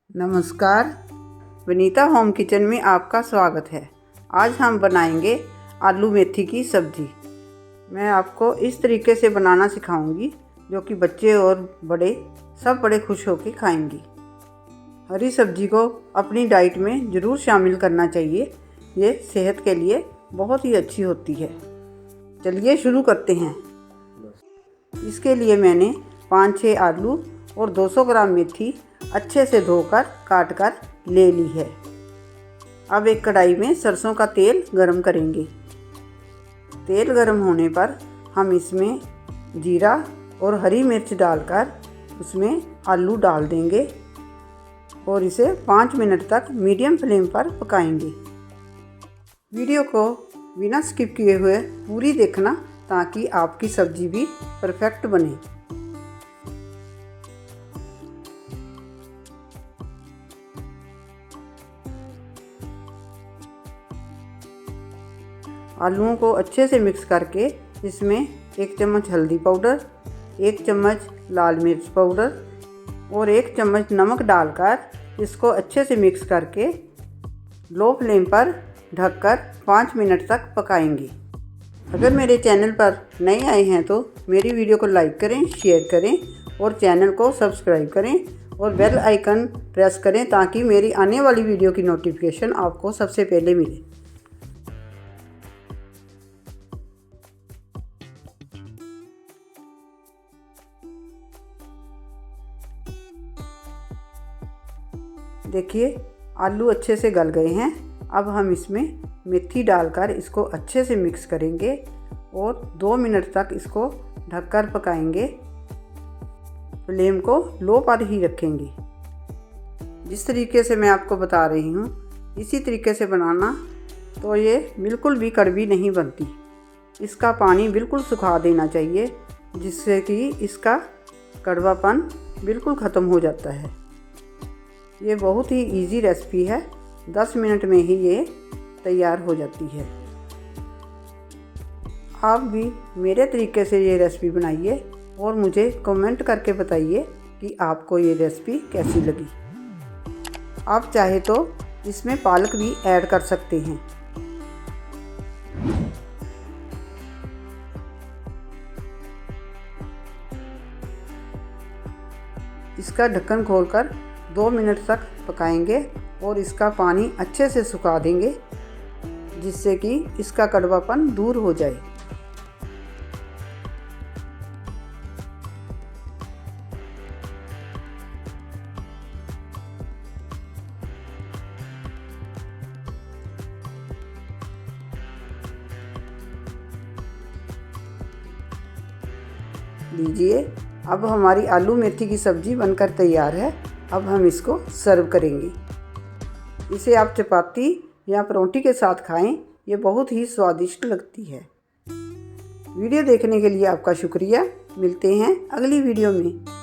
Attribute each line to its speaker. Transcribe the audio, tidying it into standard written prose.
Speaker 1: नमस्कार, Vanita home kitchen में आपका स्वागत है। आज हम बनाएंगे आलू मेथी की सब्ज़ी। मैं आपको इस तरीके से बनाना सिखाऊंगी जो कि बच्चे और बड़े सब बड़े खुश होकर खाएंगी। हरी सब्ज़ी को अपनी डाइट में ज़रूर शामिल करना चाहिए, ये सेहत के लिए बहुत ही अच्छी होती है। चलिए शुरू करते हैं। इसके लिए मैंने 5-6 आलू और 200 ग्राम मेथी अच्छे से धोकर काट कर ले ली है। अब एक कढ़ाई में सरसों का तेल गरम करेंगे। तेल गरम होने पर हम इसमें जीरा और हरी मिर्च डालकर उसमें आलू डाल देंगे और इसे 5 मिनट तक मीडियम फ्लेम पर पकाएंगे। वीडियो को बिना स्किप किए हुए पूरी देखना ताकि आपकी सब्ज़ी भी परफेक्ट बने। आलूओं को अच्छे से मिक्स करके इसमें 1 चम्मच हल्दी पाउडर, 1 चम्मच लाल मिर्च पाउडर और 1 चम्मच नमक डालकर इसको अच्छे से मिक्स करके लो फ्लेम पर ढककर 5 मिनट तक पकाएंगे। अगर मेरे चैनल पर नए आए हैं तो मेरी वीडियो को लाइक करें, शेयर करें और चैनल को सब्सक्राइब करें और बेल आइकन प्रेस करें ताकि मेरी आने वाली वीडियो की नोटिफिकेशन आपको सबसे पहले मिले। देखिए आलू अच्छे से गल गए हैं। अब हम इसमें मेथी डालकर इसको अच्छे से मिक्स करेंगे और 2 मिनट तक इसको ढककर पकाएंगे। फ्लेम को लो पर ही रखेंगे। जिस तरीके से मैं आपको बता रही हूँ इसी तरीके से बनाना तो ये बिल्कुल भी कड़वी नहीं बनती। इसका पानी बिल्कुल सुखा देना चाहिए जिससे कि इसका कड़वापन बिल्कुल ख़त्म हो जाता है। ये बहुत ही इजी रेसिपी है, 10 मिनट में ही ये तैयार हो जाती है। आप भी मेरे तरीके से ये रेसिपी बनाइए और मुझे कमेंट करके बताइए कि आपको ये रेसिपी कैसी लगी। आप चाहे तो इसमें पालक भी ऐड कर सकते हैं। इसका ढक्कन खोलकर 2 मिनट तक पकाएंगे और इसका पानी अच्छे से सुखा देंगे जिससे कि इसका कड़वापन दूर हो जाए। लीजिए, अब हमारी आलू मेथी की सब्ज़ी बनकर तैयार है। अब हम इसको सर्व करेंगे। इसे आप चपाती या परोठी के साथ खाएं, ये बहुत ही स्वादिष्ट लगती है। वीडियो देखने के लिए आपका शुक्रिया। मिलते हैं अगली वीडियो में।